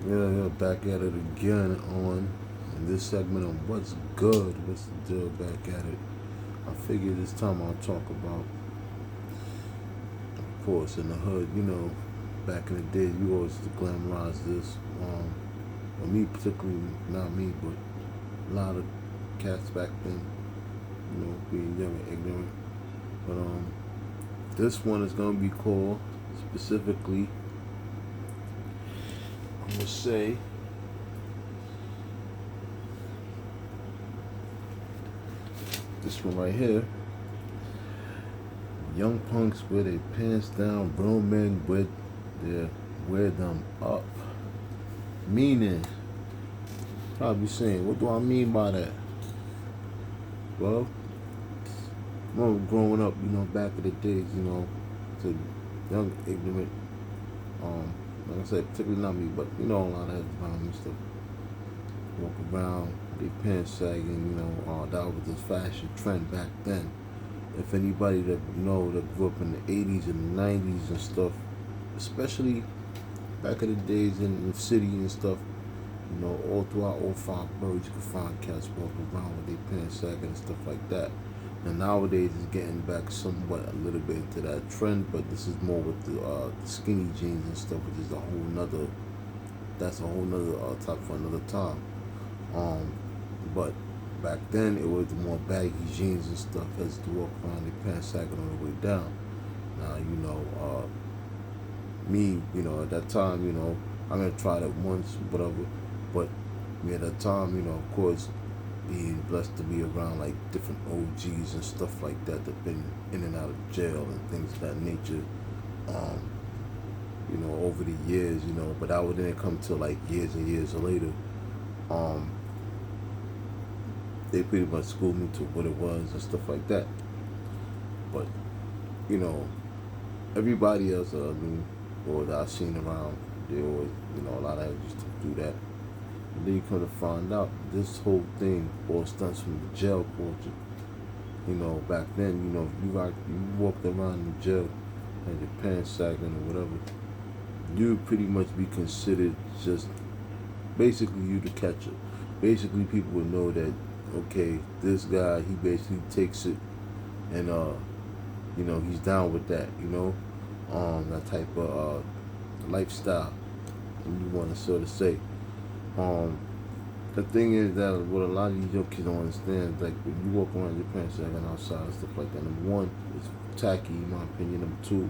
Yeah, back at it again on in this segment on what's good, what's the deal, back at it. I figured this time I'll talk about, of course, in the hood, back in the day, you always glamorize this. Well, me particularly, not me, but a lot of cats back then, being young and ignorant. But this one is gonna be called specifically, I'm gonna say, this one right here. Young punks wear their pants down, grown men wear them up. Meaning, probably saying, what do I mean by that? Well, I remember growing up, back in the days, to young, ignorant, like I said, particularly not me, but a lot of around and stuff. Walk around, they pants sagging, that was the fashion trend back then. If anybody that grew up in the 80s and the 90s and stuff, especially back in the days in the city and stuff, all throughout all five boroughs, you could find cats walking around with their pants sagging and stuff like that. And nowadays, it's getting back somewhat a little bit into that trend, but this is more with the skinny jeans and stuff, which is that's a whole nother topic for another time. But back then, it was the more baggy jeans and stuff as to walk around their pants sagging on the way down. Now, me, at that time, I may have tried it once, whatever, but me at that time, of course, being blessed to be around like different OGs and stuff like that that've been in and out of jail and things of that nature, um, over the years, but that didn't come till like years and years later. Um, they pretty much schooled me to what it was and stuff like that. But, you know, everybody else, or that I've seen around, they always, a lot of them used to do that. And then you come to find out this whole thing all stems from the jail culture. Back then, you walked around in jail, had your pants sagging or whatever, you would pretty much be considered just basically you the catcher. Basically, people would know that okay, this guy he basically takes it and he's down with that. That type of lifestyle. You want to sort of say. Um, the thing is that what a lot of these young kids don't understand is like when you walk around your pants sagging outside and stuff like that. Number one, it's tacky in my opinion. Number two,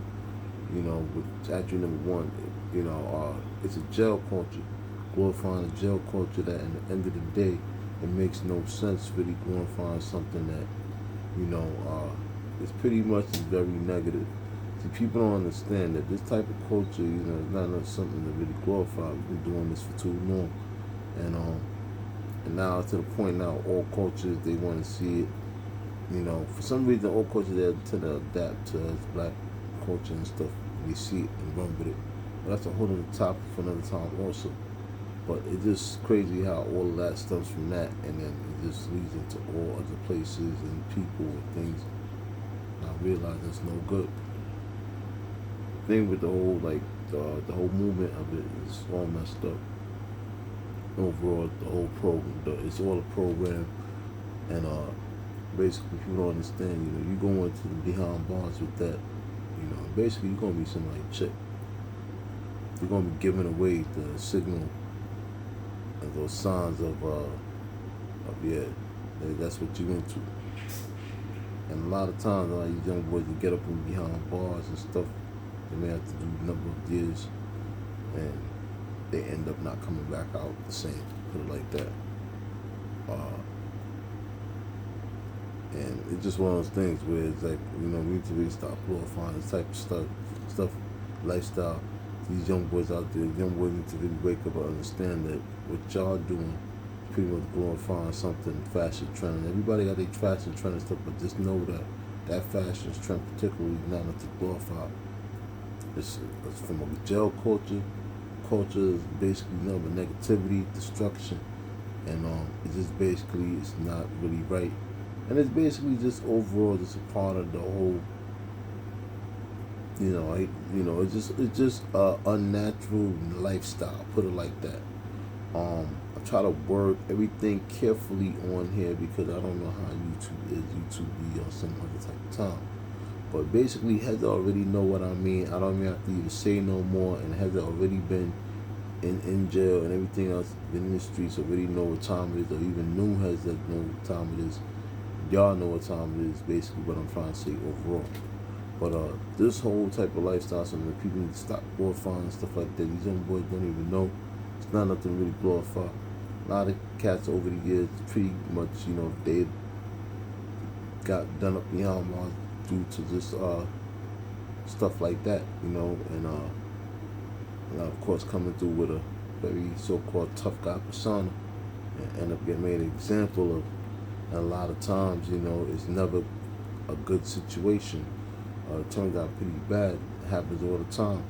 with actually number one, it's a jail culture, glorifying a jail culture that, at the end of the day, it makes no sense really glorifying something that, it's pretty much is very negative. See, people don't understand that this type of culture, is not something to really glorify. We've been doing this for too long, and now to the point now, all cultures they want to see it. For some reason, all cultures they tend to adapt to us black culture and stuff. We see it and run with it. But that's a whole other topic for another time also. But it's just crazy how all of that stems from that, and then it just leads into all other places and people and things. And I realize that's no good. The thing with the whole the whole movement of it is all messed up. Overall, the whole program, it's all a program, and basically people don't understand. You go into the behind bars with that. Basically you're gonna be somebody's chick. You're gonna be giving away the signal and those signs of yeah, that's what you're into. And a lot of times, these young boys that get up and behind bars and stuff, they may have to do a number of years, and they end up not coming back out the same. Put it like that. And it's just one of those things where it's like, we need to really stop glorifying this type of stuff, lifestyle. These young boys out there, young boys need to really wake up and understand that what y'all doing is pretty much glorifying something, fashion trend. Everybody got their fashion trend and stuff, but just know that that fashion trend particularly is not to glorify. It's from a jail culture. Culture is basically nothing but negativity, destruction, and it just basically it's not really right. And it's basically just overall just a part of the It's just a unnatural lifestyle. Put it like that. I try to work everything carefully on here because I don't know how YouTube is. YouTube be on some other type of time. But basically, Heather already know what I mean. I don't even have to even say no more. And Heather already been in jail and everything else. Been in the streets, already know what time it is, or even new Heather know what time it is. Y'all know what time it is. Basically, what I'm trying to say overall. But this whole type of lifestyle, something that people need to stop glorifying and stuff like that. These young boys don't even know. It's not nothing really glorified. A lot of cats over the years, pretty much, they got done up behind bars due to just stuff like that, and of course coming through with a very so-called tough guy persona and end up getting made an example of. And a lot of times, it's never a good situation. It turns out pretty bad. It happens all the time.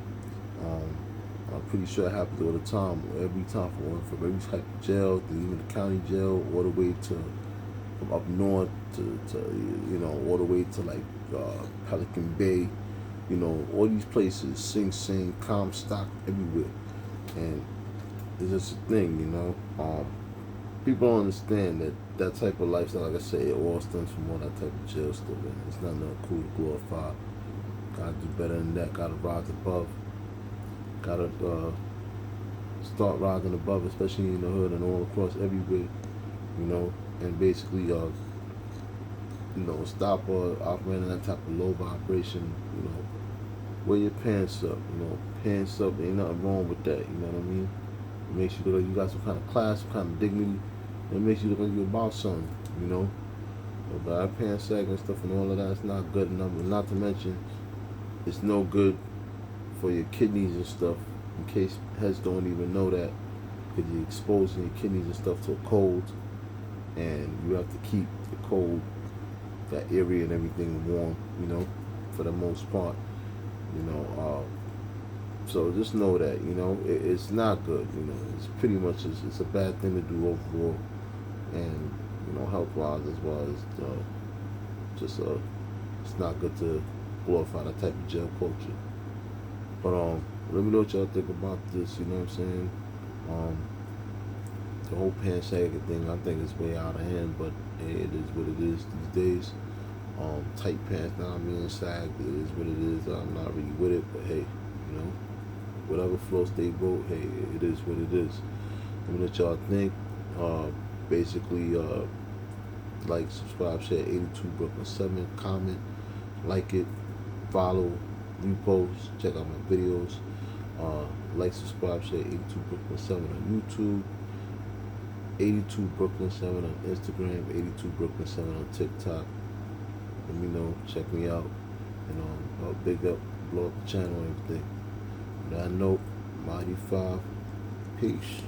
I'm pretty sure it happens all the time. Every time from every type of jail, to even the county jail, all the way to from up north to all the way to like Pelican Bay, all these places, Sing Sing, Comstock, everywhere, and it's just a thing, people don't understand that type of lifestyle. Like I say, it all stems from all that type of jail stuff, and it's not nothing cool to glorify. Gotta do better than that. Gotta rise above. Gotta start rising above, especially in the hood and all across everywhere, and basically, stop operating that type of low vibration, wear your pants up, pants up, ain't nothing wrong with that, you know what I mean? It makes you look like you got some kind of class, some kind of dignity, it makes you look like you're about something, But our pants sag and stuff and all of that's not good enough, and not to mention, it's no good for your kidneys and stuff, in case heads don't even know that, because you're exposing your kidneys and stuff to a cold, and you have to keep the cold, that area and everything warm, for the most part, so just know that, it's not good, it's pretty much, it's a bad thing to do overall, and, health-wise as well as, it's not good to glorify that type of jail culture. But let me know what y'all think about this. You know what I'm saying? The whole pants sagging thing, I think it's way out of hand. But hey, it is what it is these days. Tight pants not being sagged, it is what it is. I'm not really with it, but hey, whatever floats they boat. Hey, it is what it is. Let me know what y'all think. Basically, like, subscribe, share 82 Brooklyn 7, comment, like it, follow, repost, check out my videos, like, subscribe, share 82 Brooklyn 7 on YouTube, 82 Brooklyn 7 on Instagram, 82 Brooklyn 7 on TikTok. Let me know, check me out, and big up, blow up the channel and everything. On that note, Mighty 5, peace.